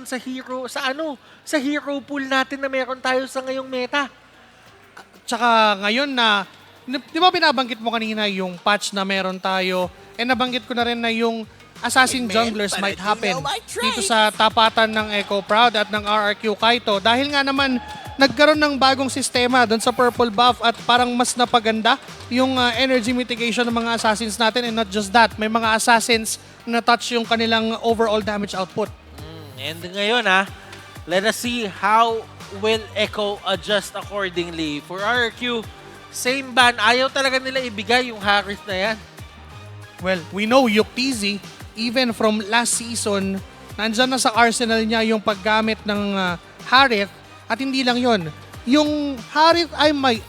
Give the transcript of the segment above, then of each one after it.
dun sa hero pool natin na meron tayo sa ngayong meta. Tsaka ngayon na, di ba binabanggit mo kanina yung patch na meron tayo, nabanggit ko na rin na yung Assassin Junglers might happen dito sa tapatan ng Echo Proud at ng RRQ Kaito. Dahil nga naman, nagkaroon ng bagong sistema doon sa purple buff at parang mas napaganda yung energy mitigation ng mga assassins natin, and not just that, may mga assassins na touch yung kanilang overall damage output. And ngayon let us see how will Echo adjust accordingly. For RRQ, same ban, ayaw talaga nila ibigay yung Harith na yan. Well, we know Yuktz, even from last season, nandyan na sa arsenal niya yung paggamit ng Harith. At hindi lang yon, yung Harith I might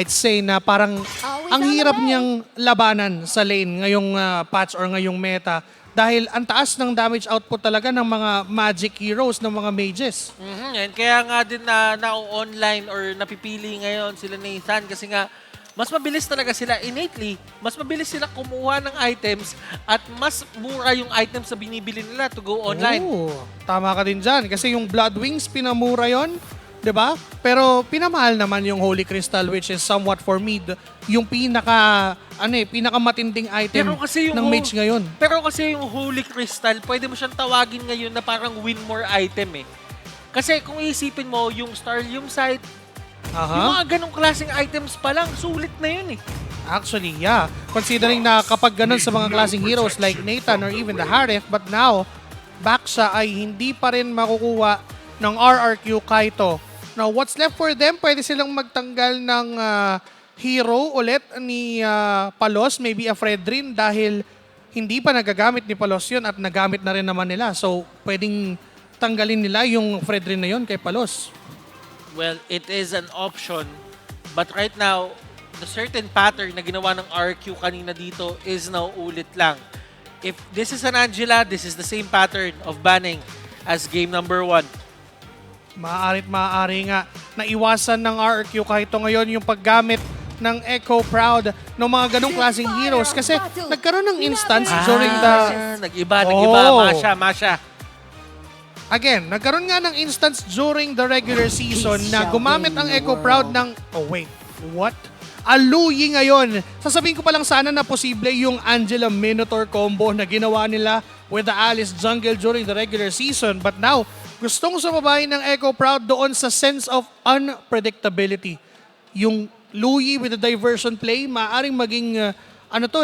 say na parang ang hirap niyang labanan sa lane ngayong patch or ngayong meta. Dahil ang taas ng damage output talaga ng mga magic heroes, ng mga mages. And kaya nga din na-online or napipili ngayon sila Nathan kasi nga mas mabilis talaga sila innately, mas mabilis sila kumuha ng items at mas mura yung items na binibili nila to go online. Oo, tama ka din dyan. Kasi yung Blood Wings, pinamura yon, di ba? Pero pinamahal naman yung Holy Crystal, which is somewhat for me yung pinakamatinding item ng mage ngayon. Pero kasi yung Holy Crystal, pwede mo siyang tawagin ngayon na parang win more item eh. Kasi kung isipin mo, yung Starlium Sight, yung mga ganong klaseng items pa lang, sulit na yun eh. Actually, yeah. Considering na kapag ganun sa mga klaseng heroes like Nathan or even the Harith, but now, back siya ay hindi pa rin makukuha ng RRQ Kaito. Now, what's left for them? Pwede silang magtanggal ng hero ulit ni Palos, maybe a Fredrin, dahil hindi pa nagagamit ni Palos yun at nagamit na rin naman nila. So, pwedeng tanggalin nila yung Fredrin na yun kay Palos. Well, it is an option. But right now, the certain pattern na ginawa ng RRQ kanina dito is now ulit lang. If this is an Angela, this is the same pattern of banning as game number 1. Maaari nga naiwasan ng RRQ kahit ngayon yung paggamit ng Echo Proud ng mga ganong klaseng heroes kasi nagkaroon ng instance during the... Nag-iba, Masha. Again, nagkaroon nga ng instance during the regular season na gumamit ang Echo Proud ng... Oh wait, what? Aluyi ngayon. Sasabihin ko pa lang sana na posible yung Angela Minotaur combo na ginawa nila with the Alice Jungle during the regular season. But now, gustong sumabay ng Echo Proud doon sa sense of unpredictability. Yung Luyi with the diversion play, maaaring maging,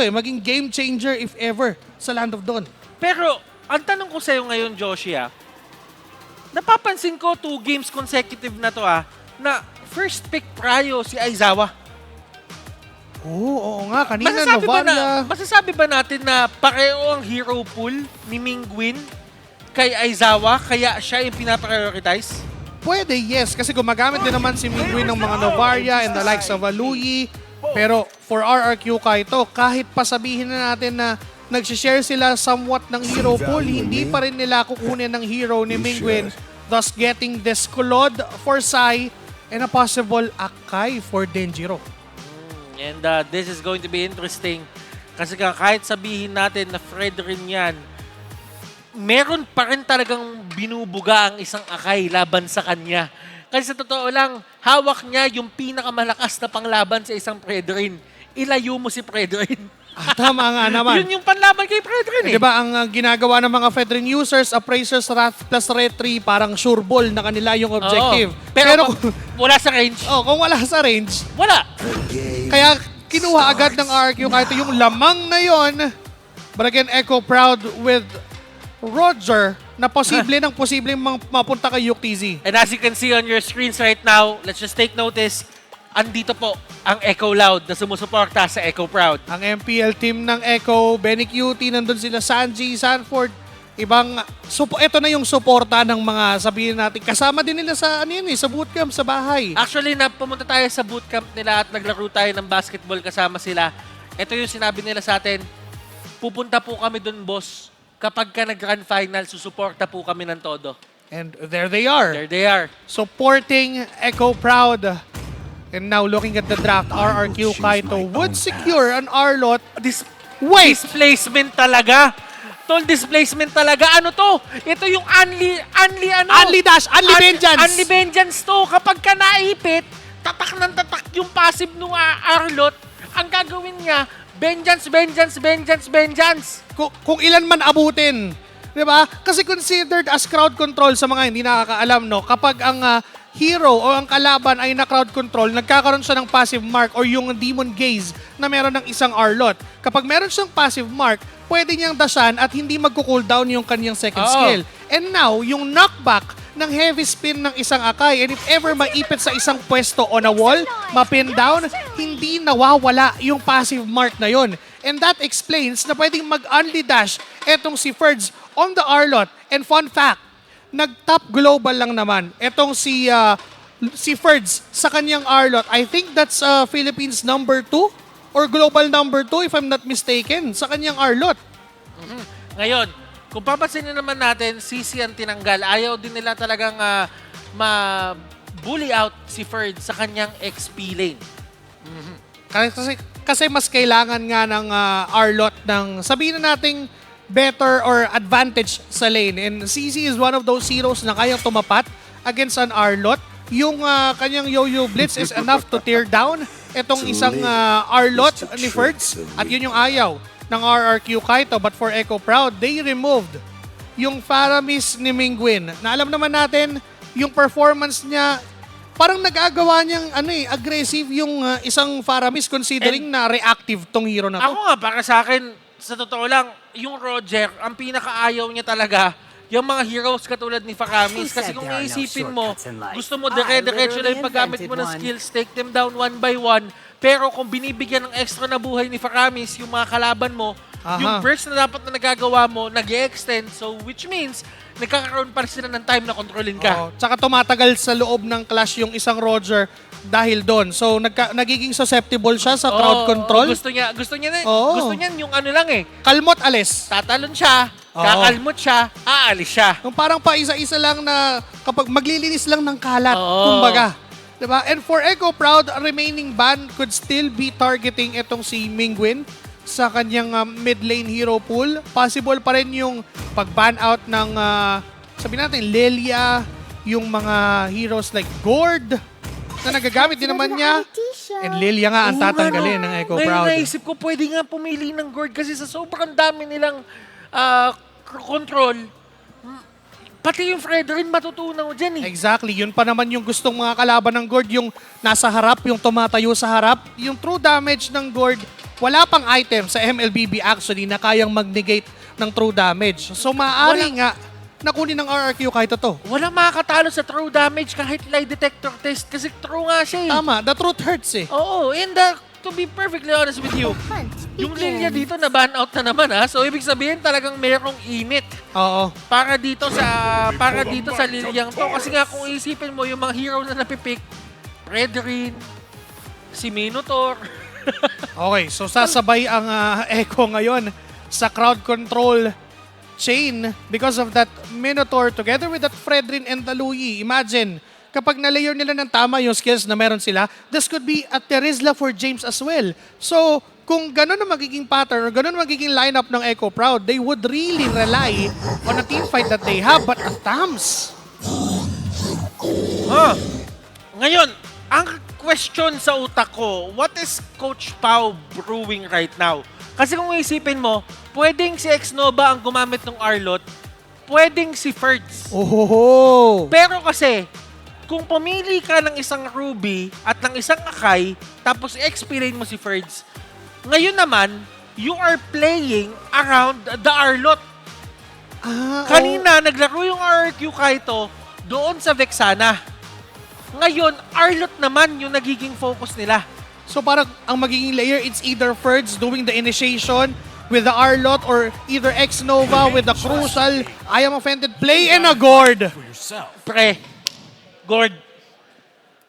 maging game changer if ever sa Land of Dawn. Pero, ang tanong ko sa'yo ngayon, Joshua, napapansin ko 2 games consecutive na to na first pick Pryo si Aizawa. Oo nga, kanina Novaria. Masasabi ba natin na pareho ang hero pool ni Mingwin kay Aizawa, kaya siya yung pinaprioritize? Pwede, yes. Kasi gumagamit din naman si Mingwin ng mga Novaria and the likes of Aluyi. Pero for RRQ Kaito, kahit pasabihin na natin na nagsishare sila somewhat ng hero pool, hindi pa rin nila kukunin ng hero ni Mingwin, thus getting this Kulod for Sai and a possible Akai for Denjiro. And this is going to be interesting kasi kahit sabihin natin na Fred rin yan, meron pa rin talagang binubuga ang isang Akai laban sa kanya. Kasi sa totoo lang, hawak niya yung pinakamalakas na panglaban sa isang Fredrin. Ilayo mo si Fredrin. Tama nga naman. Yun yung panlaban kay Fredrin eh. Diba ang ginagawa ng mga Fredrin users, Appraisers, Wrath plus Retry, parang sure ball na kanila yung objective. Oo. Pero wala sa range. Kung wala sa range, wala. Kaya kinuha agad ng RRQ kahit yung lamang na yon. But again, Echo Proud with Roger na posible mapunta kay Yuktz. And as you can see on your screens right now, let's just take notice, andito po ang Echo Loud na sumusuporta sa Echo Proud. Ang MPL team ng Echo, Benny Cutie, nandun sila Sanji, Sanford, ito na yung suporta ng mga, sabihin natin, kasama din nila sa, sa bootcamp, sa bahay. Actually, pumunta tayo sa bootcamp nila at naglaro tayo ng basketball kasama sila. Ito yung sinabi nila sa atin, pupunta po kami dun, boss. Kapag ka nag-grand final, susuporta po kami ng todo. And there they are. There they are. Supporting Echo Proud. And now looking at the draft, RRQ Kaito would secure an R-lot. Displacement talaga. Tol displacement talaga. Ano to? Ito yung Unli dash, unli vengeance. Unli vengeance to. Kapag ka naipit, tatak ng tatak yung passive nung Arlot. Ang gagawin niya, vengeance, vengeance, vengeance, vengeance. Kung ilan man abutin. Diba? Kasi considered as crowd control sa mga hindi nakakaalam, no? Kapag ang hero o ang kalaban ay na crowd control, nagkakaroon siya ng passive mark or yung demon gaze na meron ng isang Arlot. Kapag meron siyang passive mark, pwede niyang dashan at hindi magko-cooldown yung kanyang second skill. And now, yung knockback ng heavy spin ng isang Akai, and if ever maipit sa isang pwesto on a wall, mapin down, hindi nawawala yung passive mark na yon. And that explains na pwedeng mag-unli dash etong si Ferds on the Arlot. And fun fact, nag-top global lang naman etong si Ferds sa kanyang Arlot. I think that's Philippines number 2 or global number 2 if I'm not mistaken sa kanyang Arlot. Ngayon, kung papansin naman natin, CC ang tinanggal. Ayaw din nila talagang ma-bully out si Ferd sa kanyang XP lane. Kasi mas kailangan nga ng Arlot ng sabihin na nating better or advantage sa lane. And CC is one of those heroes na kayang tumapat against an Arlot. Yung kanyang Yo-Yo Blitz is enough to tear down itong isang Arlot ni Ferds. At yun yung ayaw ng RRQ Kaito. But for Echo Proud, they removed yung Faramis ni Mingguin. Na alam naman natin, yung performance niya, parang nagagawa niyang aggressive yung isang Faramis considering na reactive tong hero na to. Ako nga, para sa akin, sa totoo lang, yung Roger, ang pinakaayaw niya talaga, yung mga heroes katulad ni Faramis. Kasi kung iisipin mo, gusto mo dire-diretso lang yung paggamit mo ng skills, take them down one by one. Pero kung binibigyan ng extra na buhay ni Faramis, yung mga kalaban mo, yung burst na dapat na nagagawa mo, nag-extend. So, which means, nagkakaroon pa sila ng time na kontrolin ka. Tsaka tumatagal sa loob ng clash yung isang Roger dahil doon. So, nagiging susceptible siya sa crowd control. Gusto niya yung ano lang Kalmot, alis. tatalon siya, kakalmot siya, aalis siya. Yung parang paisa-isa lang na kapag maglilinis lang ng kalat, kumbaga. Diba? And for Echo Proud, a remaining ban could still be targeting itong si Mingguin sa kanyang mid lane hero pool. Possible pa rin yung pag-ban out ng, sabihin natin, Lilia, yung mga heroes like Gord, na nagagamit din naman niya. And Lilia nga ang tatanggalin ng Echo Proud. Ngayon naisip ko, pwede nga pumili ng Gord kasi sa sobrang dami nilang control, pati yung Fredrin matutunaw dyan Exactly. Yun pa naman yung gustong mga kalaban ng Gord, yung nasa harap, yung tumatayo sa harap. Yung true damage ng Gord, wala pang item sa MLBB actually na kayang mag-negate ng true damage. So maaari nga nakunin ng RRQ kahit ito. Walang makakatalo sa true damage kahit lie detector test kasi true nga siya Tama, the truth hurts Oo, and to be perfectly honest with you, yung Lilia dito na ban out na naman So ibig sabihin talagang merong init. Oo. Para dito sa Liliang to kasi nga kung isipin mo yung mga hero na napipick, Fredrin, si Minotaur. Okay, so sasabay ang Echo ngayon sa crowd control chain because of that Minotaur together with that Fredrin and the Louie. Imagine, kapag na-layer nila ng tama yung skills na meron sila, this could be a Terizla for James as well. So, kung ganun ang magiging pattern or ganun ang magiging lineup ng Echo Proud, they would really rely on a team fight that they have. But at Tams, Ngayon, ang question sa utak ko, what is Coach Pau brewing right now? Kasi kung isipin mo, pwedeng si X-Nova ang gumamit ng Arlot, pwedeng si Ferds. Pero kasi, kung pumili ka ng isang Ruby at ng isang Akai, tapos i-explain mo si Ferds, ngayon naman, you are playing around the Arlot. Kanina, naglaro yung RRQ Kaito doon sa Vexana. Ngayon, Arlot naman yung nagiging focus nila. So parang ang magiging layer, it's either Ferds doing the initiation with the Arlot or either X-Nova with the crucial I am offended play and a Gord. Pre, Gord,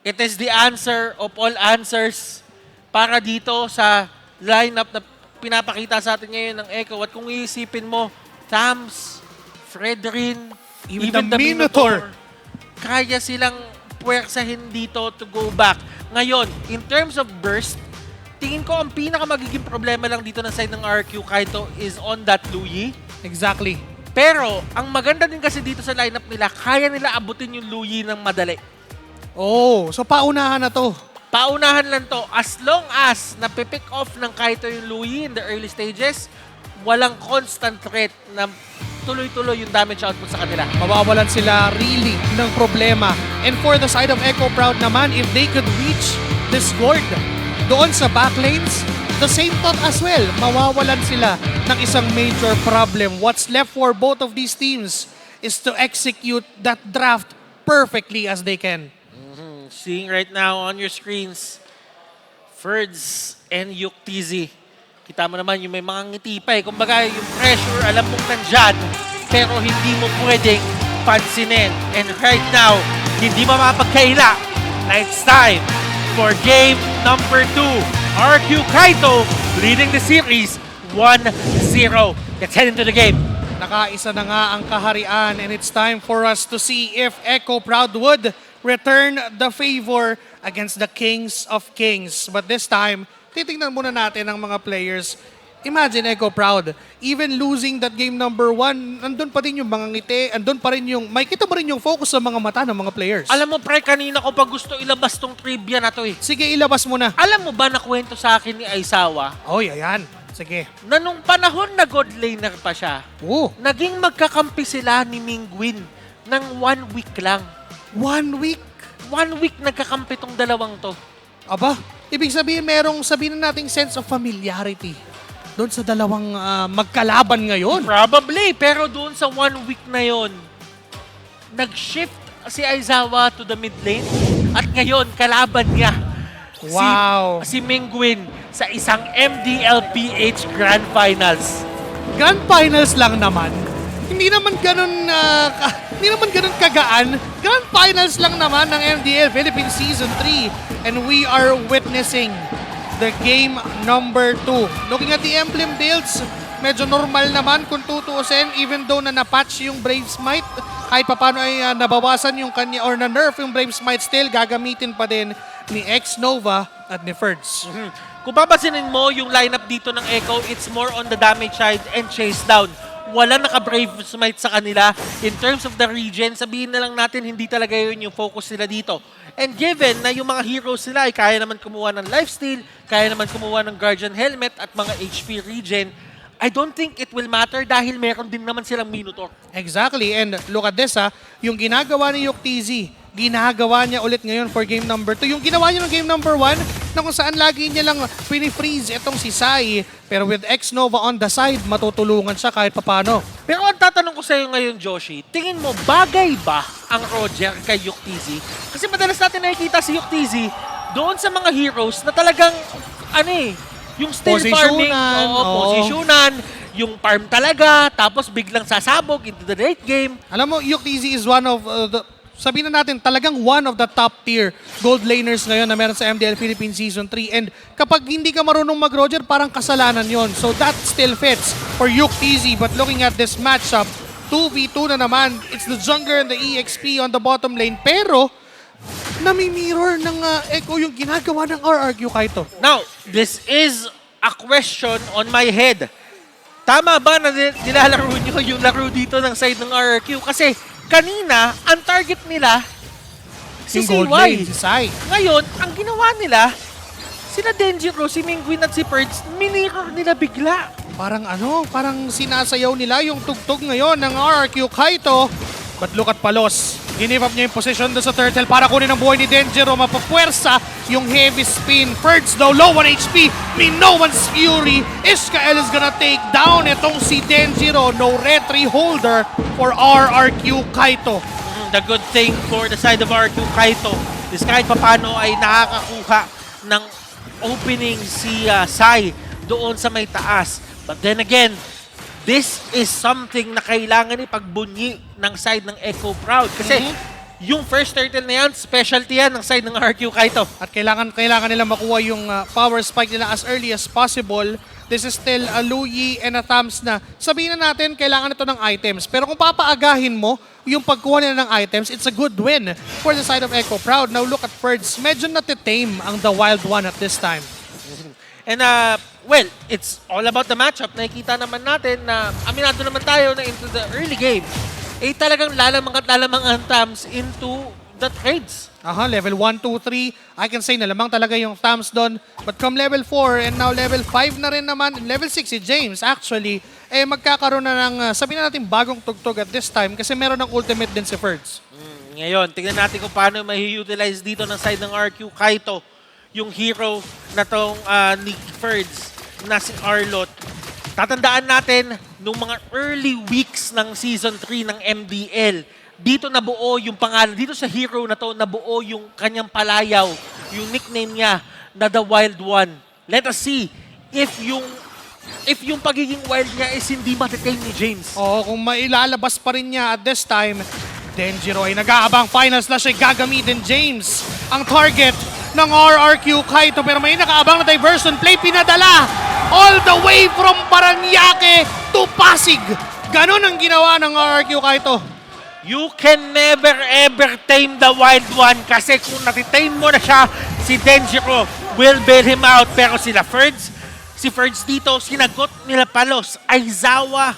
it is the answer of all answers para dito sa lineup na pinapakita sa atin ngayon ng Echo. At kung iisipin mo, Tams, Fredrin, even the Minotaur, kaya silang puwersahin dito to go back. Ngayon, in terms of burst, tingin ko ang pinaka magiging problema lang dito ng side ng RQ Kaito is on that Louie. Exactly. Pero, ang maganda din kasi dito sa lineup nila, kaya nila abutin yung Luyi ng madali. Oh, so paunahan na to. Paunahan lang to. As long as napipick off ng Kaito yung Luyi in the early stages, walang constant threat na tuloy-tuloy yung damage output sa kanila. Mawawalan sila really ng problema. And for the side of Echo Proud naman, if they could reach this gold doon sa backlanes, the same thought as well. Mawawalan sila ng isang major problem. What's left for both of these teams is to execute that draft perfectly as they can. Seeing right now on your screens, Ferds and Yuktz. Kita mo naman yung may mga ngiti pa eh. Kumbaga yung pressure, alam mong nandyan, pero hindi mo pwedeng pansinin. And right now, hindi mapapagkaila na it's time for game number 2. RRQ Kaito leading the series 1-0. Let's head into the game. Nakaisa na nga ang kaharian and it's time for us to see if Echo Proud would return the favor against the Kings of Kings. But this time, titingnan muna natin ang mga players. Imagine Echo Proud, even losing that game number 1, andun pa din yung mga ngiti, andun pa rin yung, may kita mo rin yung focus sa mga mata ng mga players. Alam mo pre, kanina ko pa gusto ilabas tong trivia na to eh. Sige, ilabas mo na. Alam mo ba na kwento sa akin ni Aizawa Oy, ayan. Sige. na nung panahon na god laner pa siya, Oh, naging magkakampi sila ni Mingwin ng 1 week lang. 1 week. 1 week nagkakampi tong dalawang to. Aba, ibig sabihin merong sabihin na nating sense of familiarity doon sa dalawang magkalaban ngayon. Probably, pero doon sa 1 week na yon, nag-shift si Aizawa to the mid lane at ngayon kalaban niya Wow. si Mingwin sa isang MDL PH Grand Finals. Grand Finals lang naman. Hindi naman ganun hindi naman ganun kagaan. Grand Finals lang naman ng MDL Philippines Season 3 and we are witnessing the game number 2. Looking at the emblem builds, medyo normal naman kung tutuusin even though na na-patch yung Brave Smite. Kahit papano ay nabawasan yung kanya or na-nerf yung Brave Smite, still gagamitin pa din ni X-Nova at ni Ferds. Kung papansinin mo yung lineup dito ng Echo, it's more on the damage side and chase down. Wala naka-Brave Smite sa kanila. In terms of the regen, sabihin na lang natin hindi talaga yun yung focus nila dito. And given na yung mga heroes nila ay kaya naman kumuha ng lifesteal, kaya naman kumuha ng Guardian Helmet at mga HP regen, I don't think it will matter dahil meron din naman silang Minotaur. Exactly. And look at this yung ginagawa ni Yuktz, ginagawa niya ulit ngayon for game number 2. Yung ginawa niya ng game number 1 na kung saan lagi niya lang pinifreeze itong si Sai. Pero with X-Nova on the side, matutulungan siya kahit papano. Pero ang tatanong ko sa iyo ngayon, Joshi, tingin mo bagay ba ang Roger kay Yuktz? Kasi madalas natin nakikita si Yuktz doon sa mga heroes na talagang yung still farming, posisyonan, yung farm talaga, tapos biglang sasabog into the late game. Alam mo, Yuktz is one of sabihin na natin, talagang one of the top tier gold laners ngayon na meron sa MDL Philippines Season 3. And kapag hindi ka marunong mag-Roger, parang kasalanan yon. So that still fits for Yuktz. But looking at this matchup, 2v2 na naman. It's the jungler and the EXP on the bottom lane. Pero, nami-mirror ng Echo yung ginagawa ng RRQ Kaito. Now, this is a question on my head. Tama ba na nilalaro nyo yung laro dito ng side ng RRQ? Kasi kanina, ang target nila, si Yung gold CY. lane, si Sai. Ngayon, ang ginawa nila, sila Denjiro, si Mingwin at si Perds, minirror nila bigla. Parang sinasayaw nila yung tugtog ngayon ng RRQ Kaito. But look at Palos. Give up niya yung position doon sa turtle para kunin ang buhay ni Denjiro. Mapapwersa yung heavy spin. Ferds though, low on HP. Minowan's Fury. Iskael is gonna take down itong si Denjiro. No retry holder for RRQ Kaito. The good thing for the side of RRQ Kaito is kahit papano ay nakakakuha ng opening si Sai doon sa may taas. But then again, this is something na kailangan ipagbunyi ng side ng Echo Proud. Kasi yung first turtle na yan, specialty yan ng side ng RRQ Kaito. At kailangan nila makuha yung power spike nila as early as possible. This is still a Luyi and a Tams na sabihin na natin kailangan ito ng items. Pero kung papaagahin mo yung pagkuha nila ng items, it's a good win for the side of Echo Proud. Now look at Ferds, medyo natitame ang the Wild One at this time. And well, it's all about the matchup. Nakikita naman natin na aminado naman tayo na into the early game, talagang lalamang at lalamang ang Tams into the trades. Level 1, 2, 3, I can say na lamang talaga yung Tams doon. But come level 4 and now level 5 na rin naman, level 6 si James actually, magkakaroon na ng, sabihin na natin bagong tugtog at this time kasi meron ng ultimate din si Ferds. Ngayon, tingnan natin kung paano mai-utilize dito ng side ng RRQ. Kaito, yung hero na tong ni Ferds na si Arlot. Tatandaan natin, nung mga early weeks ng Season 3 ng MDL, dito nabuo yung pangalan, dito sa hero na to, nabuo yung kanyang palayaw, yung nickname niya na The Wild One. Let us see if yung pagiging wild niya is hindi matitame ni James. Kung mailalabas pa rin niya at this time, Denjiro ay nag-aabang final slash ay gagamitin James. Ang target ng RRQ Kaito pero may nakaabang na diversion play pinadala all the way from Paranaque to Pasig. Ganon ang ginawa ng RRQ Kaito. You can never ever tame the Wild One kasi kung natitame mo na siya, si Denjiro will bail him out. Pero si Ferds dito, sinagot nila Palos, Aizawa.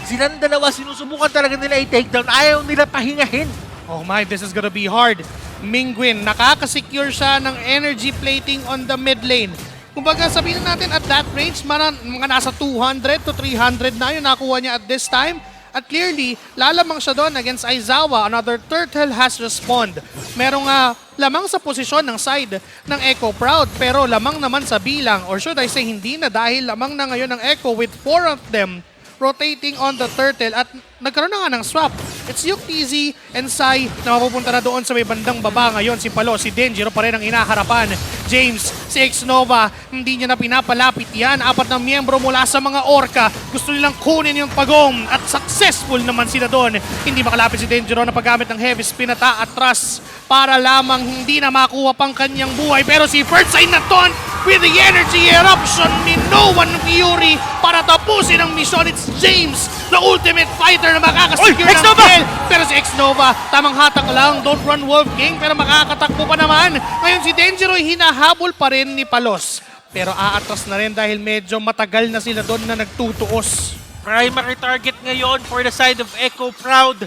Silang dalawa, sinusubukan talaga nila i-takedown. Ayaw nila pahingahin. Oh my, this is gonna be hard. Mingwin, nakaka-secure siya ng energy plating on the mid lane. Kumbaga sabihin natin at that range, mga nasa 200 to 300 na yun nakuha niya at this time. At clearly, lalamang siya doon against Aizawa. Another turtle has respond. Merong lamang sa posisyon ng side ng Echo Proud. Pero lamang naman sa bilang. Or should I say, hindi na dahil lamang na ngayon ng Echo with 4 of them rotating on the turtle at nagkaroon na nga ng swap. It's Yuktz and Sai na mapupunta na doon sa may bandang baba ngayon. Si Palo, si Denjiro pa rin ang inaharapan. James, si Xnova, hindi niya na pinapalapit yan. 4 na miyembro mula sa mga Orca. Gusto nilang kunin yung pagong at successful naman sila doon. Hindi makalapit si Denjiro na paggamit ng heavy spin at atras para lamang hindi na makuha pang kanyang buhay. Pero si Ferds ay naton with the energy eruption ni No One Fury para tapusin ang mission. It's James, the ultimate fighter na makakasecure ng kill. Pero si Xnova, tamang hatak lang, don't run Wolf King, pero makakatakbo pa naman. Ngayon si Denjiro ay hinahabol pa rin ni Palos. Pero aatras na rin dahil medyo matagal na sila doon na nagtutuos. Primary target ngayon for the side of Echo Proud.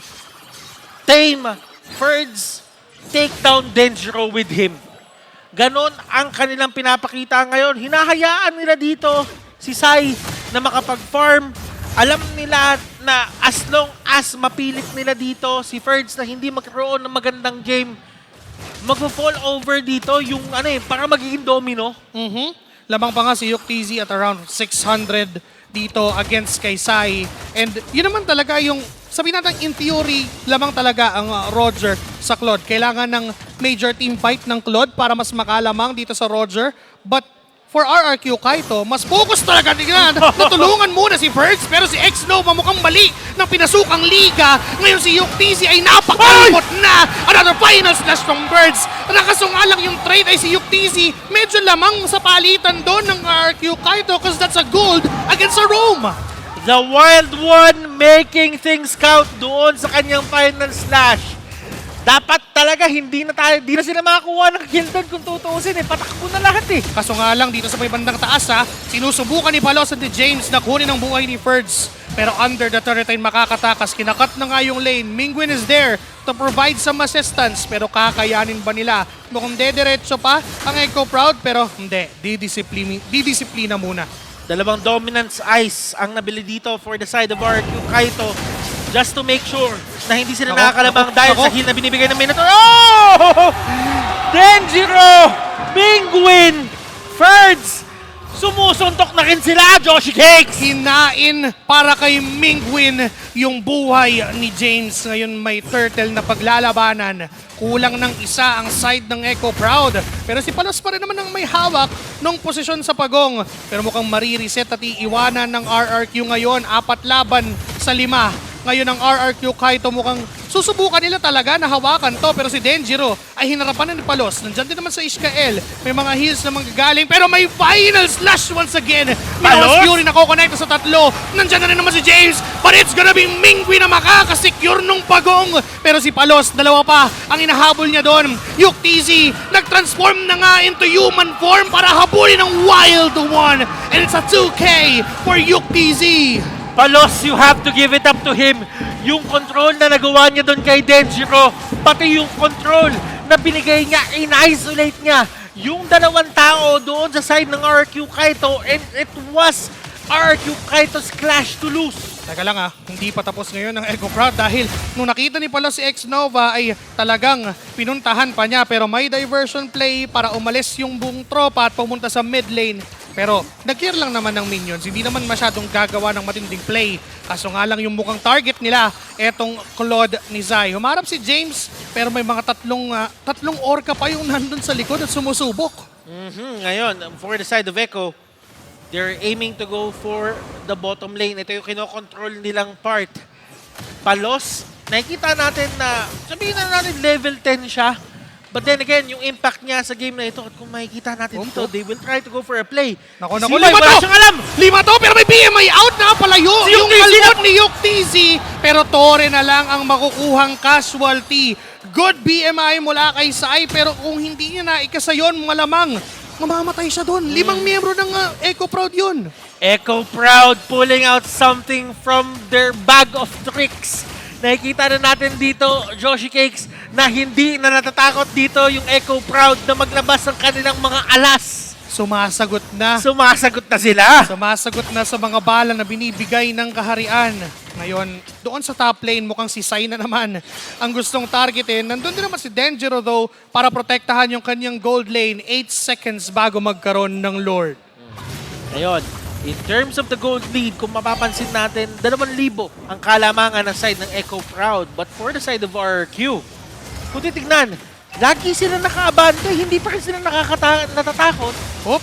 Tame Ferds, take down Denjiro with him. Ganon ang kanilang pinapakita ngayon. Hinahayaan nila dito si Sai na makapag-farm. Alam nila na as long as mapilit nila dito si Ferds na hindi magkaroon ng magandang game, mag-fall over dito yung para magiging domino. Lamang pa nga si Yuktz at around 600 dito against kay Sai. And yun naman talaga yung, sabihin natin in theory, lamang talaga ang Roger sa Claude. Kailangan ng major team fight ng Claude para mas makalamang dito sa Roger. But for RRQ Kaito, mas focus talaga nila. Natulungan muna si Ferds, pero si Xnova mukhang mali ng pinasukang liga. Ngayon si Yuktz ay napakalipot na. Another final slash from Ferds. Nakasungalang yung trade ay si Yuktz. Medyo lamang sa palitan doon ng RRQ Kaito because that's a gold against a Rome. The Wild One making things count doon sa kanyang final slash. Dapat talaga hindi na sila makakuha ng kill doon kung tutuusin patakbo na lahat Kaso nga lang dito sa may bandang taas sinusubukan ni Palos at ni James na kunin ang buhay ni Ferds. Pero under the turret ay makakatakas, kinakat na nga yung lane. Mingwin is there to provide some assistance pero kakayanin ba nila? Mukhang dediretso pa ang Echo Proud pero hindi, didisiplina muna. Dalawang dominance ice ang nabili dito for the side of RRQ Kaito. Just to make sure na hindi sila nakakalamang dahil sa heal na binibigay ng Minotaur. Oh! Denjiro! Mingwin! Ferds! Sumusuntok na rin sila, Joshi Cakes! Hinain para kay Mingwin yung buhay ni James. Ngayon may turtle na paglalabanan. Kulang ng isa ang side ng Echo Proud. Pero si Palos pa rin naman ang may hawak ng posisyon sa pagong. Pero mukhang marireset at iiwanan ng RRQ ngayon. 4 laban sa 5. ngayon ang RRQ Kaito mukhang susubukan nila talaga na hawakan to. Pero si Denjiro ay hinarapan na ni Palos. Nandyan din naman sa Ishkael. May mga heals na manggagaling. Pero may final slash once again. Palos Fury nakokonekta sa tatlo. Nandyan na rin naman si James. But it's gonna be Mingwi na makakasecure nung pagong. Pero si Palos, dalawa pa ang inahabol niya doon. Yuk TZ nag-transform na nga into human form para habulin ng Wild One. And it's a 2K for Yuk TZ. Palos, you have to give it up to him. Yung control na nagawa niya doon kay Denjiro, pati yung control na binigay niya, in-isolate niya yung dalawang tao doon sa side ng RRQ Kaito, and it was RRQ Kaito's clash to lose. Teka lang hindi pa tapos ngayon ng Echo Proud dahil nung nakita ni pala si X-Nova ay talagang pinuntahan pa niya, pero may diversion play para umalis yung buong tropa at pumunta sa mid lane. Pero nag-clear lang naman ng minions, hindi naman masyadong gagawa ng matinding play. Kaso nga lang yung mukhang target nila, etong Claude ni Zai. Humarap si James, pero may mga tatlong orca pa yung nandun sa likod at sumusubok. Ngayon, for the side of Echo, they're aiming to go for the bottom lane. Ito yung kinokontrol nilang part. Palos, nakikita natin na, sabihin na natin level 10 siya. But then again, yung impact niya sa game na ito, at kung makikita natin dito, they will try to go for a play. Naku, Wala siyang alam! 5 to, pero may BMI out na palayo. Si Yung Yuk TZ kalbot ni Yuk TZ, pero Torre na lang ang makukuhang casualty. Good BMI mula kay Sai, pero kung hindi niya na ikasayon, malamang mamamatay siya doon. 5 miyembro ng Echo Proud yun. Echo Proud pulling out something from their bag of tricks. Nakikita na natin dito, Joshi Cakes, na hindi na natatakot dito yung Echo Proud na maglabas ng kanilang mga alas. Sumasagot na. Sumasagot na sila. Sumasagot na sa mga bala na binibigay ng kaharian. Ngayon, doon sa top lane, mukhang si Sai na naman ang gustong targetin. Nandun din naman si Denjiro though para protektahan yung kanyang gold lane 8 seconds bago magkaroon ng Lord. Ngayon, in terms of the gold lead, kung mapapansin natin, 2,000 ang kalamangan ng side ng Echo Proud. But for the side of RRQ, kung titignan, lagi sila nakaabante, hindi pa rin sila natatakot.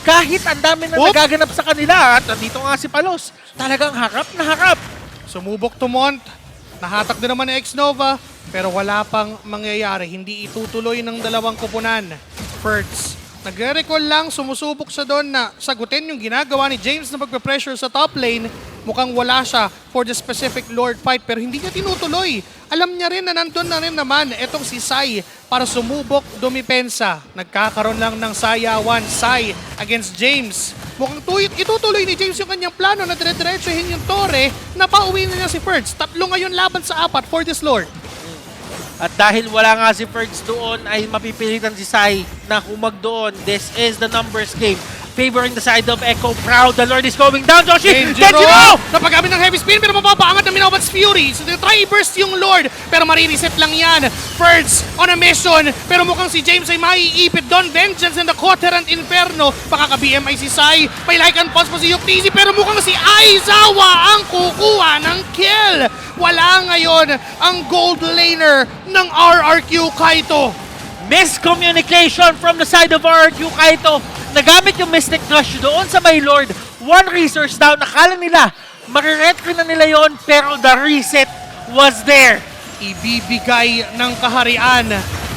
Kahit ang dami na nagaganap sa kanila. At nandito nga si Palos, talagang harap na harap. Sumubok to Mont, nahatak din naman ni X-Nova, pero wala pang mangyayari. Hindi itutuloy ng dalawang kupunan. Fertz, nagre-recall lang, sumusubok siya doon na sagutin yung ginagawa ni James na pagpe-pressure sa top lane. Mukhang wala siya for the specific Lord fight, pero hindi niya tinutuloy. Alam niya rin na nandun na rin naman etong si Sai para sumubok dumipensa. Nagkakaroon lang ng sayawan. Sai against James. Mukhang itutuloy ni James yung kanyang plano na dire-diretsuhin yung Torre na pauwi na niya si Fertz. 3 ngayon laban sa 4 for this Lord. At dahil wala nga si Fergs doon, ay mapipilitan si Sai na humag doon. This is the numbers game. Favoring the side of Echo Proud. The Lord is going down. Joshi! Denjiro! Napagamit ng heavy spin pero mapapaangat ng Minobats Fury. So try i-burst yung Lord pero marireset lang yan. Ferds on a mission pero mukhang si James ay maiipit doon. Vengeance and the Quadrant Inferno. Makaka-BMI si Sai. May like and pulse pa si Yuk TZ pero mukhang si Aizawa ang kukuha ng kill. Wala ngayon ang gold laner ng RRQ Kaito. Miscommunication from the side of RRQ Kaito. Nagamit yung Mystic Crush doon sa my Lord. 1 resource down. Nakala nila, mariretry na nila yon, pero the reset was there. Ibibigay ng kaharian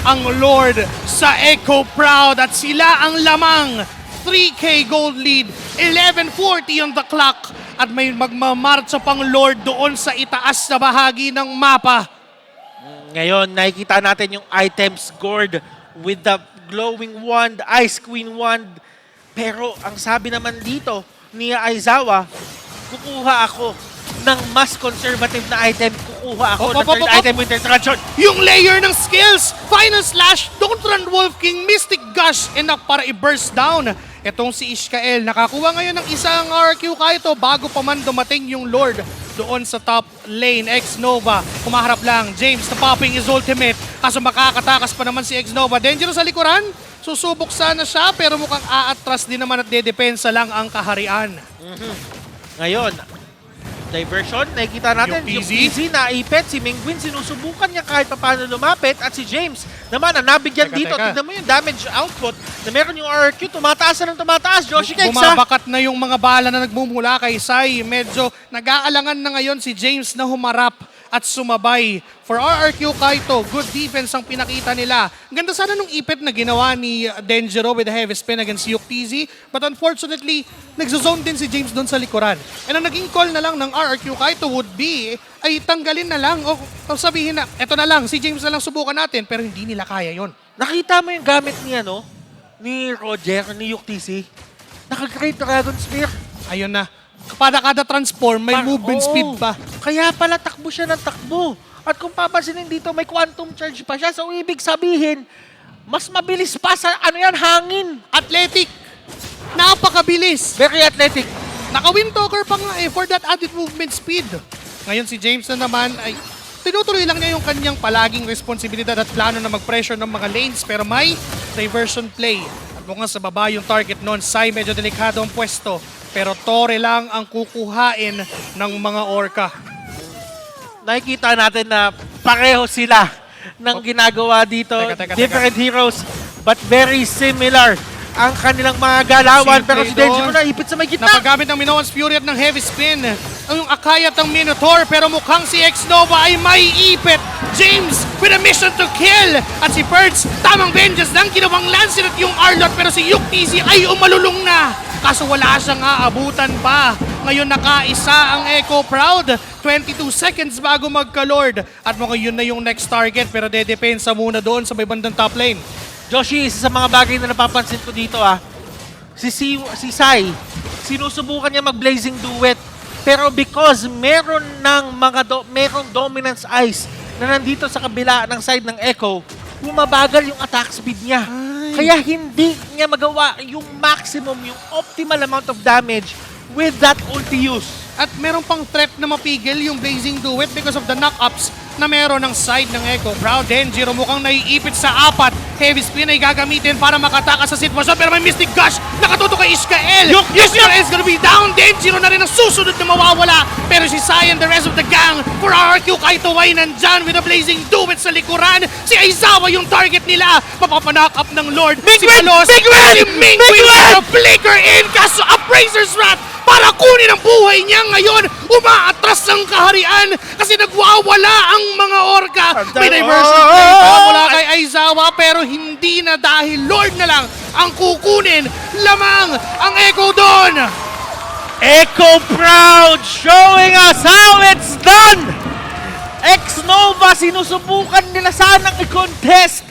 ang Lord sa Echo Proud at sila ang lamang. 3K gold lead, 11:40 on the clock at may magmamarcha pang Lord doon sa itaas na bahagi ng mapa. Ngayon, nakikita natin yung items gourd with the glowing wand, Ice Queen wand. Pero ang sabi naman dito ni Aizawa, kukuha ako ng mas conservative na item. Kukuha ako ng third item, Winter Transition. Yung layer ng skills, Final Slash, Don't Run Wolf King, Mystic Gush, enough para i-burst down. Etong si Ishkael, nakakuha ngayon ng isang RRQ Kaito bago pa man dumating yung Lord doon sa top lane. X-Nova, kumaharap lang. James na popping his ultimate. Kaso makakatakas pa naman si X-Nova. Dangerous sa likuran. Susubok sana siya pero mukhang aatras din naman at dedepensa lang ang kaharian. Ngayon, diversion, nakikita natin yung PZ na ipet, si Mingwin sinusubukan niya kahit paano lumapit at si James naman ang nabigyan dito. Tignan mo yung damage output na meron yung RRQ, tumataas na ng tumataas. Joshi Cakes, bumabakat na yung mga bala na nagmumula kay Sai. Medyo nag-aalangan na ngayon si James na humarap at sumabay. For RRQ Kaito, good defense ang pinakita nila. Ganda sana nung ipit na ginawa ni Denjiro with a heavy spin against Yuk TZ. But unfortunately, nagzozone din si James doon sa likuran. And ang naging call na lang ng RRQ Kaito would be ay tanggalin na lang o sabihin na, eto na lang, si James na lang subukan natin. Pero hindi nila kaya yon. Nakita mo yung gamit niya, no? Ni Roger, ni Yuk TZ. Naka-Great Dragon Spear. Ayun na. Kada transform, may movement speed pa. Kaya pala takbo siya ng takbo. At kung papansinin dito, may quantum charge pa siya. So, ibig sabihin, mas mabilis pa sa, hangin. Athletic. Napakabilis. Very athletic. Naka-wind talker pa nga for that added movement speed. Ngayon si James na naman ay tinutuloy lang niya yung kanyang palaging responsibilidad at plano na mag-pressure ng mga lanes pero may diversion play. At mukhang sa baba yung target noon, Sai medyo delikado ang pwesto. Pero Torre lang ang kukuhain ng mga Orca. Nakikita natin na pareho sila ng ginagawa dito. Teka. Different heroes, but very similar ang kanilang mga galawan. Pero si Denjiro na ipit sa may gitna. Napagamit ng Minoan's Fury at ng Heavy Spin. Ang yung Akayat ng Minotaur, pero mukhang si X-Nova ay may ipit. James with a mission to kill. At si Perch, tamang vengeance lang, ginawang Lancer at yung Arlot. Pero si Yuk TZ ay umalulong na. Kaso wala siyang aabutan pa. Ngayon nakaisa ang Echo Proud. 22 seconds bago magka-Lord. At mukhang yun na yung next target. Pero dedepensa muna doon sa may bandang top lane. Joshi, isa sa mga bagay na napapansin ko dito si Sai, sinusubukan niya mag-Blazing Duet. Pero because meron merong Dominance Ice na nandito sa kabila ng side ng Echo, bumabagal yung attack speed niya. Kaya hindi niya magawa yung maximum, yung optimal amount of damage with that ulti use. At meron pang threat na mapigil yung Blazing Duet because of the knock-ups na meron ng side ng Echo Proud. Denjiro mukhang naiipit sa apat. Heavy Spin ay gagamitin para makatakas sa sitwasyon. Pero may Mystic Gush nakatuto kay Ishkael. Ishkael is gonna be down. Denjiro na rin ang susunod na mawawala. Pero si Sai and the rest of the gang for RRQ Kaito ay nandyan with a Blazing Duet sa likuran. Si Aizawa yung target nila. Mapapanock up ng Lord. Si Palos. Si Mingwin na flicker in. Kaso Appraiser's Wrath para kunin ang buhay niya ngayon. Umaatras ang kaharian kasi nagwawala ang mga Orca. May diversion play mula kay Aizawa pero hindi na dahil Lord na lang ang kukunin. Lamang ang Echo doon. Echo Proud showing us how it's done! X-Nova, sinusubukan nila sanang i-contest.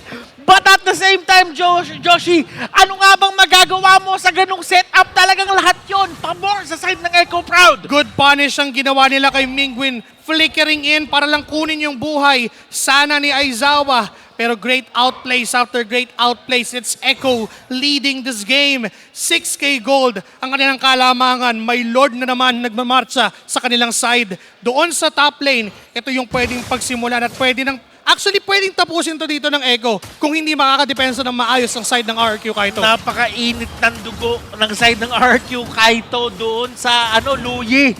But at the same time, Joshi, ano nga bang magagawa mo sa ganung setup? Talagang lahat yon pabor sa side ng Echo Proud. Good punish ang ginawa nila kay Mingwin. Flickering in para lang kunin yung buhay. Sana ni Aizawa. Pero great outplays after great outplays. It's Echo leading this game. 6K gold ang kanilang kalamangan. May Lord na naman nagmamarcha sa kanilang side. Doon sa top lane, ito yung pwedeng pagsimulan at pwedeng tapusin to dito ng Echo kung hindi makakadepensa ng maayos ang side ng RRQ Kaito. Napakainit ng dugo ng side ng RRQ Kaito doon sa Luyi.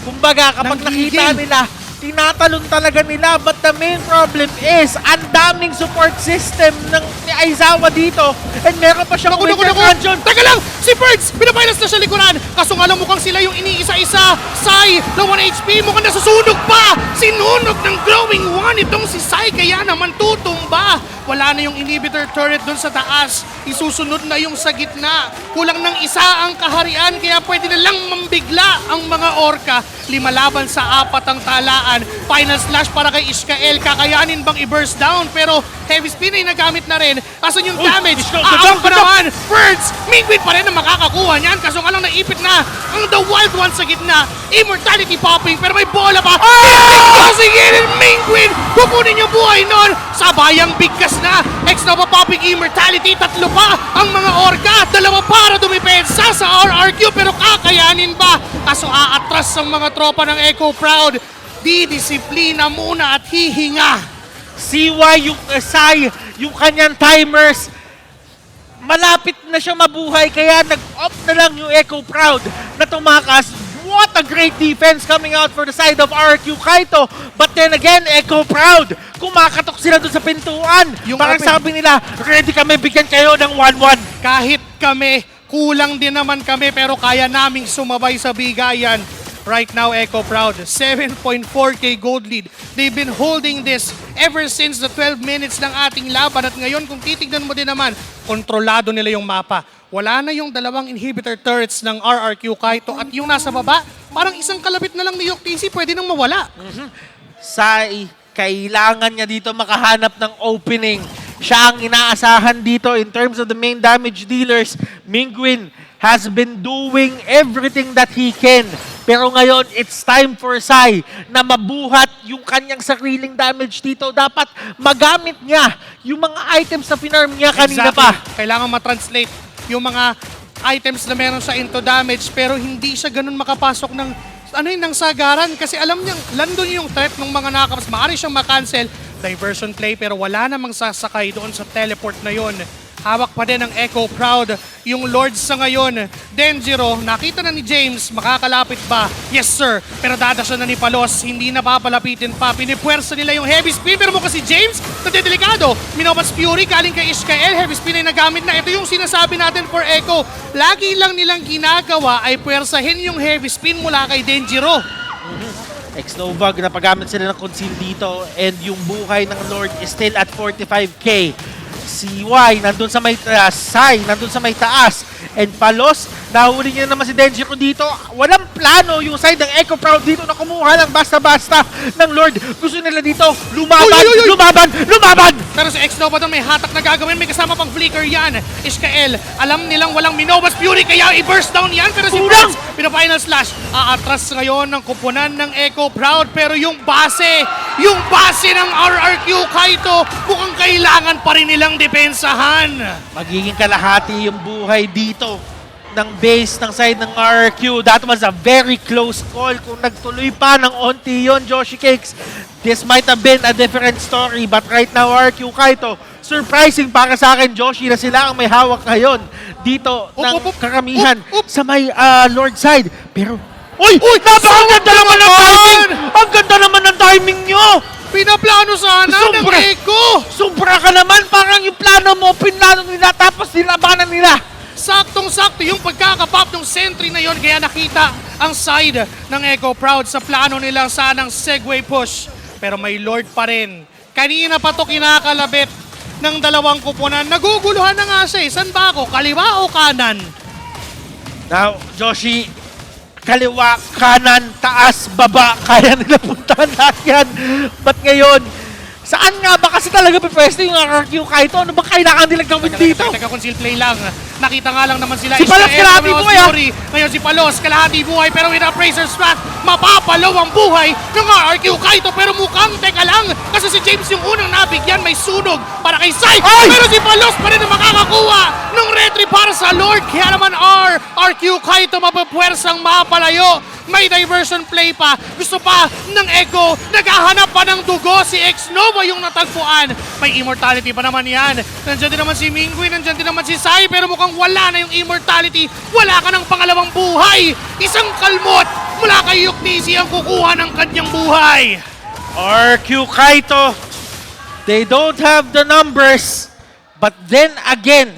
Kumbaga, kapag nakita nila, tinatalon talaga nila. But the main problem is, ang daming support system ni Aizawa dito. And meron pa siyang Winter Dungeon. Teka lang! Si Birds! Pinapilas na siya likuran! Kaso nga lang mukhang sila yung iniisa-isa. Sai, na 1 HP, mukhang nasusunog pa! Sinunog ng glowing one itong si Sai, kaya naman tutumba. Wala na yung inhibitor turret doon sa taas. Isusunod na yung sa gitna. Kulang ng isa ang kaharian, kaya pwede na lang mambigla ang mga Orca. 5 laban sa 4 ang talaan. Final slash para kay Ishkael. Kakayanin bang i-burst down? Pero heavy spin ay nagamit na rin. Kaso yung damage, aabang pa naman. Birds, Mingwin pa rin ang makakakuha niyan. Kaso nga lang naipit na ang The Wild One sa gitna. Immortality popping, pero may bola pa. Crossing in and Mingwin, kukunin yung buhay nun. Sabayang bigkas na. X-Nova popping immortality. 3 pa ang mga Orca. 2 para dumipensa sa RRQ. Pero kakayanin ba? Kaso aatras ang mga tropa ng Echo Proud. Didisiplina muna at hihinga. CY yung Sai, yung kanyang timers, malapit na siya mabuhay kaya nag-opt na lang yung Echo Proud na tumakas. What a great defense coming out for the side of RRQ Kaito. But then again, Echo Proud, kumakatok sila dun sa pintuan. Parang sabi nila, ready kami, bigyan kayo ng 1-1. Kahit kami, kulang din naman kami pero kaya naming sumabay sa bigayan. right now, Echo Proud. 7.4k gold lead. They've been holding this ever since the 12 minutes ng ating laban. At ngayon, kung titignan mo din naman, kontrolado nila yung mapa. Wala na yung dalawang inhibitor turrets ng RRQ Kaito. At yung nasa baba, parang isang kalabit na lang ni Yoktisi, pwede nang mawala. Sai, kailangan niya dito makahanap ng opening. Siya ang inaasahan dito in terms of the main damage dealers. Mingguin has been doing everything that he can. Pero ngayon, it's time for Sai na mabuhat yung kanyang sariling damage dito. Dapat magamit niya yung mga items na finarm niya kanina pa. Kailangan matranslate yung mga items na meron sa into damage pero hindi siya ganun makapasok ng ng sagaran kasi alam niyang landon yung threat ng mga nakapas. Maaari siyang makancel. Diversion play pero wala namang sasakay doon sa teleport na yon. Hawak pa din ng Echo Proud yung Lords sa ngayon. Denjiro, nakita na ni James, makakalapit ba? Yes sir, pero dadasya na ni Palos, hindi na papalapitin pa. Pinipuwersa nila yung heavy spin pero mo kasi James, natidelikado. Minopas Fury, galing kay Ishkael, heavy spin ay nagamit na. Ito yung sinasabi natin for Echo. Lagi lang nilang ginagawa ay puwersahin yung heavy spin mula kay Denjiro. Ex-Nova, napagamit sila ng conceal dito and yung buhay ng Lord is still at 45k. Si Y, nandun sa may Sai, nandun sa may taas. And Palos, nahuli niya naman si Denjiro dito. Walang plano yung side ng Echo Proud dito na kumuha lang basta-basta ng Lord. Gusto nila dito, lumaban, lumaban! Pero si X-Nova doon may hatak na gagawin, may kasama pang flicker yan. Ishkael, alam nilang walang Minowas Fury kaya i-burst down yan. Pero si Prince, pina-final slash. Aatras ngayon ng kupunan ng Echo Proud. Pero yung base ng RRQ Kaito, mukhang kailangan pa rin nilang depensahan. Magiging kalahati yung buhay dito ng base ng side ng RRQ. That was a very close call. Kung nagtuloy pa ng onti yon, Joshi Cakes, this might have been a different story. But right now, RRQ Kaito, surprising para sa akin, Joshi, na sila ang may hawak ngayon dito ng karamihan sa may Lord side. Pero, napakaganda naman ng timing! Ang ganda naman ng timing nyo! Pinaplano sana ng Echo! Sobra ka naman! Parang yung plano mo, pinlano nila, tapos nilabanan nila! Saktong-sakto yung pagkakapop ng sentry na yon kaya nakita ang side ng Echo Proud sa plano nilang sanang segway push. Pero may Lord pa rin. Kanina pa to kinakalabit ng dalawang kupunan. Naguguluhan na nga siya eh. San ba ako? Kaliwa o kanan? Now, Joshi, kaliwa, kanan, taas, baba, kaya nila puntahan lahat yan. But ngayon, saan nga ba kasi talaga pipwesto yung RRQ Kaito? Ano ba kailangan nilang gawin dito? Teka, conceal play lang. Nakita nga lang naman sila. Si Palos, kalahati buhay Ngayon si Palos, kalahati buhay. Pero with a Fraser Strat, mapapalaw ang buhay ng RRQ Kaito. Pero mukhang, teka lang, kasi si James yung unang nabigyan, may sunog para kay Sai. Pero si Palos pa rin ang makakakuha ng retry para sa Lord. Kaya naman RRQ Kaito mapapwersang mapalayo. May diversion play pa. Gusto pa ng Echo. Naghahanap pa ng dugo. Si X-Nova yung natagpuan. May immortality pa naman yan. Nandiyan din naman si Mingguin. Nandiyan din naman si Sai. Pero mukhang wala na yung immortality. Wala ka ng pangalawang buhay. Isang kalmot mula kay Yoktisi ang kukuha ng kanyang buhay. RQ Kaito, they don't have the numbers. But then again,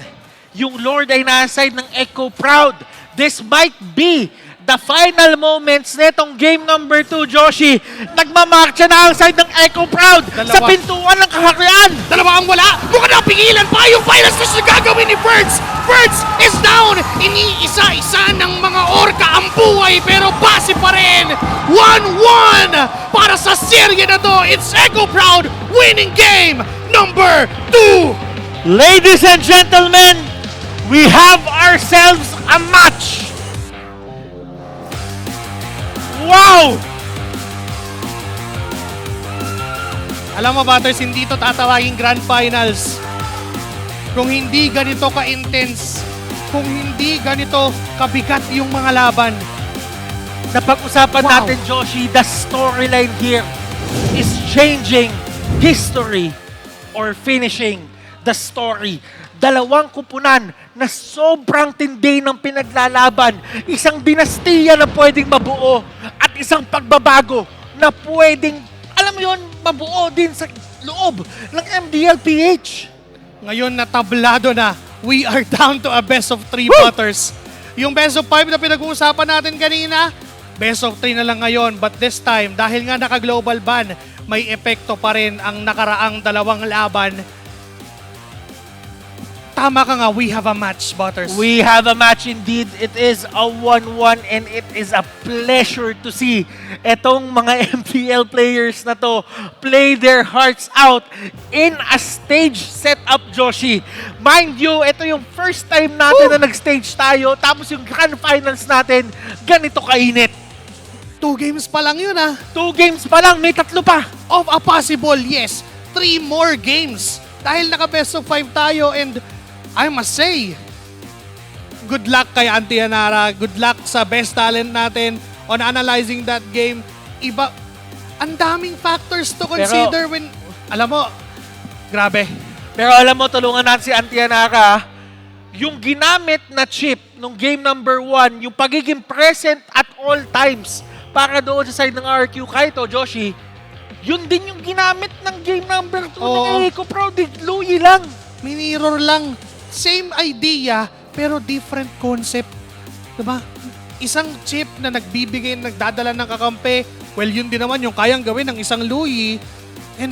yung Lord ay nasa side ng Echo Proud. This might be the final moments netong game number 2, Joshi. Nagmamarcha na ang side ng Echo Proud sa pintuan ng kaharian. Dalawa ang wala. Mukhang napigilan pa yung final slash na gagawin ni Birds. Birds is down. Iniisa-isa ng mga orca ang buhay pero base pa rin. 1-1 para sa serye na to. It's Echo Proud winning game number 2. Ladies and gentlemen, we have ourselves a match. Wow! Alam mo, Butters, hindi to tatawaging Grand Finals kung hindi ganito ka-intense, kung hindi ganito kabigat yung mga laban. Napag-usapan natin, Joshi, the storyline here is changing history or finishing the story. Dalawang kupunan na sobrang tindi ng pinaglalaban. Isang dinastiya na pwedeng mabuo at isang pagbabago na pwedeng, alam mo yun, mabuo din sa loob ng MDL PH. Ngayon natablado na. We are down to a best of 3, Butters. Yung best of 5 na pinag-uusapan natin kanina, best of 3 na lang ngayon. But this time, dahil nga naka-global ban, may epekto pa rin ang nakaraang dalawang laban. Tama ka nga, we have a match, Butters. We have a match indeed. It is a 1-1 and it is a pleasure to see etong mga MDL players na to play their hearts out in a stage setup, Joshi. Mind you, ito yung first time natin na nag-stage tayo, tapos yung grand finals natin, ganito kainit. 2 games pa lang yun 2 games pa lang, may 3 pa. Of a possible, yes, 3 more games. Dahil naka-best of 5 tayo and I must say, good luck kay Auntie Yanara. Good luck sa best talent natin on analyzing that game. Iba, ang daming factors to consider when, alam mo, grabe. Pero alam mo, tulungan natin si Auntie Yanara. Yung ginamit na chip nung game number 1, yung pagiging present at all times para doon sa side ng RRQ, Kaito, Joshi, yun din yung ginamit ng game number 2 ng Eco Proud. Louie lang. Minirror lang. Same idea, pero different concept. Diba? Isang chip na nagbibigay, nagdadala ng kakampi, well, yun din naman yung kayang gawin ng isang Louie. And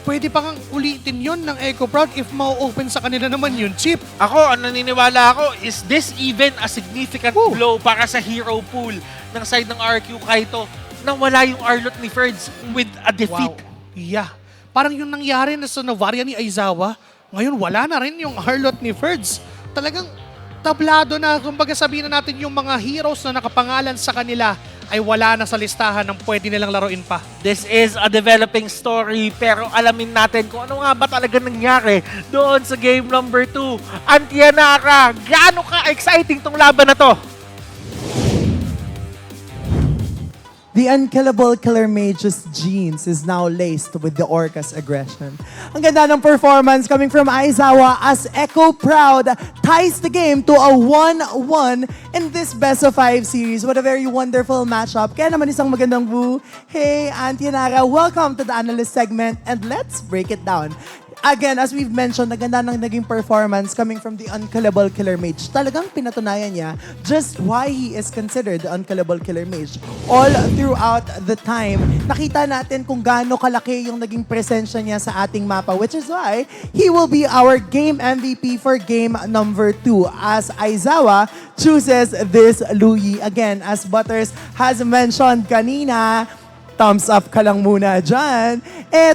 pwede pa kang ulitin yun ng Eco Proud if ma-open sa kanila naman yung chip. Ako, ang naniniwala ako, is this even a significant blow para sa hero pool ng side ng RRQ, Kaito, na wala yung Arlot ni Ferds with a defeat? Wow. Yeah. Parang yung nangyari na sa Novaria ni Aizawa, ngayon, wala na rin yung Harlot ni Ferds. Talagang tablado na, kumbaga sabihin na natin yung mga heroes na nakapangalan sa kanila ay wala na sa listahan ng pwede nilang laruin pa. This is a developing story, pero alamin natin kung ano nga ba talaga nangyari doon sa game number 2. Auntie Yanara, gaano ka-exciting tong laban na to? The unkillable Killer Mage's genes is now laced with the Orca's aggression. Ang ganda ng performance coming from Aizawa as Echo Proud ties the game to a 1-1 in this best of 5 series. What a very wonderful matchup. Kaya naman isang magandang boo. Hey, Auntie Yanara, welcome to the analyst segment and let's break it down. Again, as we've mentioned, naganda ng naging performance coming from the unkillable Killer Mage. Talagang pinatunayan niya just why he is considered the unkillable Killer Mage. All throughout the time, nakita natin kung gaano kalaki yung naging presensya niya sa ating mapa, which is why he will be our game MVP for game number 2 as Aizawa chooses this Louie. Again, as Butters has mentioned kanina, thumbs up ka lang muna dyan.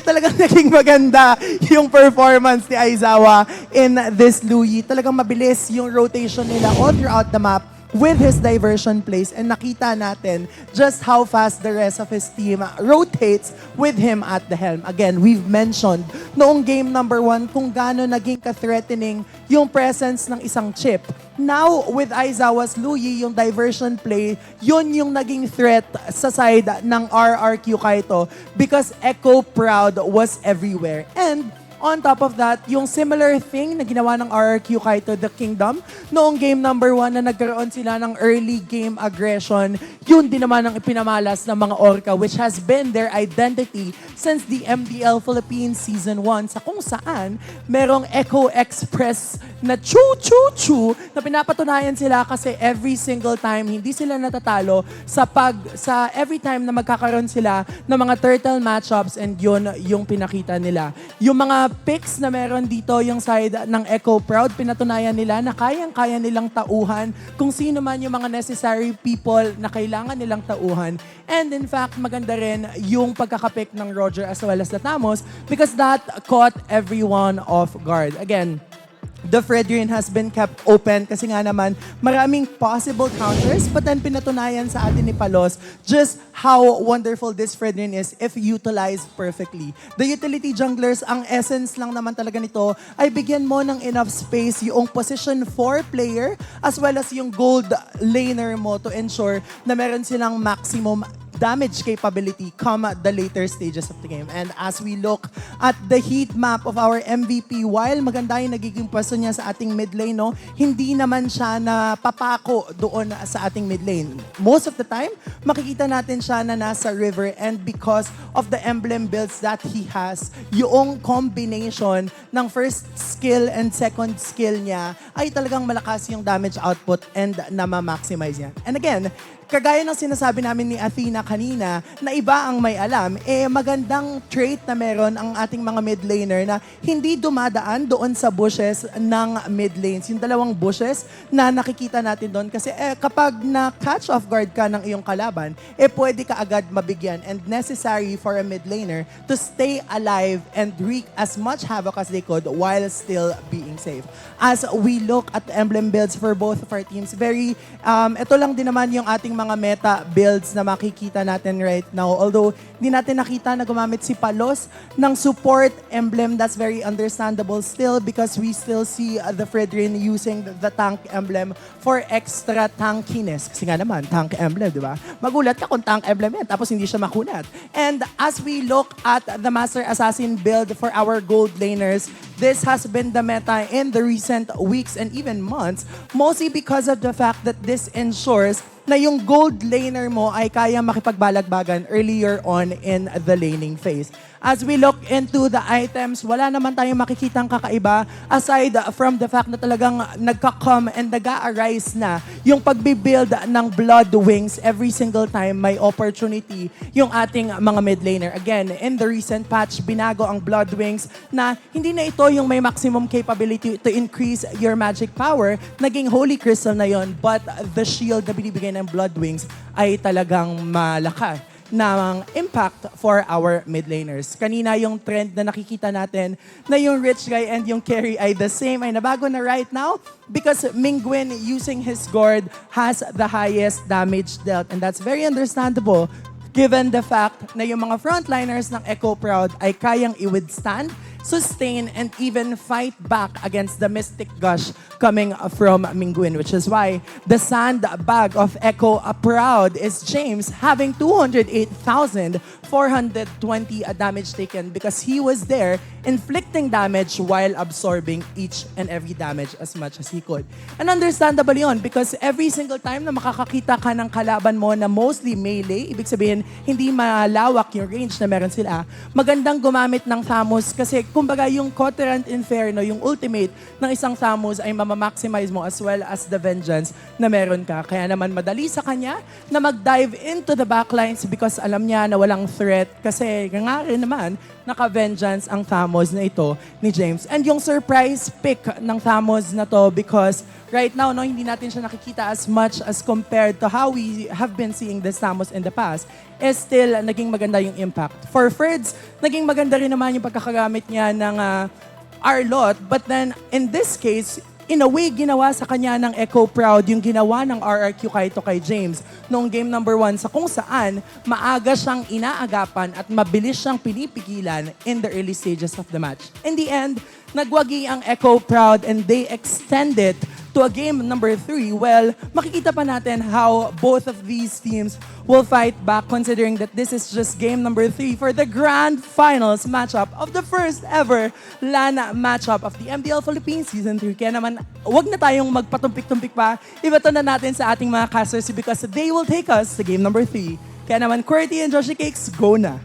Talagang naging maganda yung performance ni Aizawa in this Louie. Talagang mabilis yung rotation nila all throughout the map with his diversion plays and nakita natin just how fast the rest of his team rotates with him at the helm. Again, we've mentioned noong game number 1 kung gaano naging ka-threatening yung presence ng isang chip. Now, with Aizawa's Louie, yung diversion play, yun yung naging threat sa side ng RRQ Kaito because Echo Proud was everywhere. And on top of that, yung similar thing na ginawa ng RRQ Kaito the Kingdom, noong game number 1 na nagkaroon sila ng early game aggression, yun din naman ang ipinamalas ng mga Orca which has been their identity since the MDL Philippines Season 1 sa kung saan merong Echo Express na chu-chu-chu na pinapatunayan sila kasi every single time hindi sila natatalo sa every time na magkakaroon sila ng mga turtle matchups and yun yung pinakita nila. Yung mga picks na meron dito yung side ng Echo Proud, pinatunayan nila na kayang-kaya nilang tauhan kung sino man yung mga necessary people na kailangan nilang tauhan. And in fact, maganda rin yung pagkakapick ng Roger as well as Latamos because that caught everyone off guard. Again, the Fredrin has been kept open kasi nga naman maraming possible counters but then pinatunayan sa atin ni Palos just how wonderful this Fredrin is if utilized perfectly. The utility junglers, ang essence lang naman talaga nito ay bigyan mo ng enough space yung position 4 player as well as yung gold laner mo to ensure na meron silang maximum damage capability come at the later stages of the game. And as we look at the heat map of our MVP, while maganda yung nagiging pwesto niya sa ating mid lane, no, hindi naman siya na papako doon sa ating mid lane. Most of the time, makikita natin siya na nasa river and because of the emblem builds that he has, yung combination ng first skill and second skill niya ay talagang malakas yung damage output and na ma-maximize yan. And again, kagaya ng sinasabi namin ni Athena kanina, na iba ang may alam, magandang trait na meron ang ating mga mid laner na hindi dumadaan doon sa bushes ng mid lanes. Yung dalawang bushes na nakikita natin doon. Kasi kapag na-catch off guard ka ng iyong kalaban, pwede ka agad mabigyan and necessary for a mid laner to stay alive and wreak as much havoc as they could while still being safe. As we look at the emblem builds for both of our teams, ito lang din naman yung ating mga meta builds na makikita natin right now. Although, di natin nakita na gumamit si Palos ng support emblem. That's very understandable still because we still see the Fredrin using the tank emblem for extra tankiness. Kasi nga naman, tank emblem, di ba? Magulat ka kung tank emblem yan, tapos hindi siya makunat. And as we look at the Master Assassin build for our gold laners, this has been the meta in the recent weeks and even months, mostly because of the fact that this ensures na yung gold laner mo ay kaya makipagbalagbagan earlier on in the laning phase. As we look into the items, wala naman tayong makikitang kakaiba aside from the fact na talagang nagka-come and nag-a-arise na yung pagbibuild ng Blood Wings every single time may opportunity yung ating mga mid laner. Again, in the recent patch, binago ang Blood Wings na hindi na ito yung may maximum capability to increase your magic power. Naging Holy Crystal na yon, but the shield na binibigay ng Blood Wings ay talagang malaki ng impact for our mid laners. Kanina yung trend na nakikita natin na yung rich guy and yung carry ay the same, ay nabago na right now because Mingguin using his gourd has the highest damage dealt, and that's very understandable given the fact na yung mga frontliners ng Echo Proud ay kayang i-withstand, sustain, and even fight back against the Mystic Gush coming from Mingguin, which is why the sandbag of Echo Proud is James having 208,420 damage taken because he was there inflicting damage while absorbing each and every damage as much as he could. And understandable yun because every single time na makakakita ka ng kalaban mo na mostly melee, ibig sabihin hindi malawak yung range na meron sila, magandang gumamit ng Thamus kasi kumbaga yung Coterant Inferno, yung ultimate ng isang Thamus ay mamamaximize mo as well as the vengeance na meron ka. Kaya naman madali sa kanya na mag-dive into the backlines because alam niya na walang threat kasi nga rin naman naka-vengeance ang Thamus na ito ni James. And yung surprise pick ng Thamus na to because right now, no, hindi natin siya nakikita as much as compared to how we have been seeing this Thamus in the past, is still naging maganda yung impact. For Freds, naging maganda rin naman yung pagkakagamit niya ng Arlot, but then in this case, in a way, ginawa sa kanya ng Echo Proud yung ginawa ng RRQ kay James noong game number 1 sa kung saan maaga siyang inaagapan at mabilis siyang pinipigilan in the early stages of the match. In the end, nagwagi ang Echo Proud and they extended to a game number 3. Well, makikita pa natin how both of these teams will fight back considering that this is just game number 3 for the grand finals matchup of the first ever LAN matchup of the MDL Philippines Season 3. Kaya naman, wag na tayong magpatumpik-tumpik pa. Ibato na natin sa ating mga casters because they will take us to game number 3. Kaya naman, QWERTY and Joshi Cakes, go na!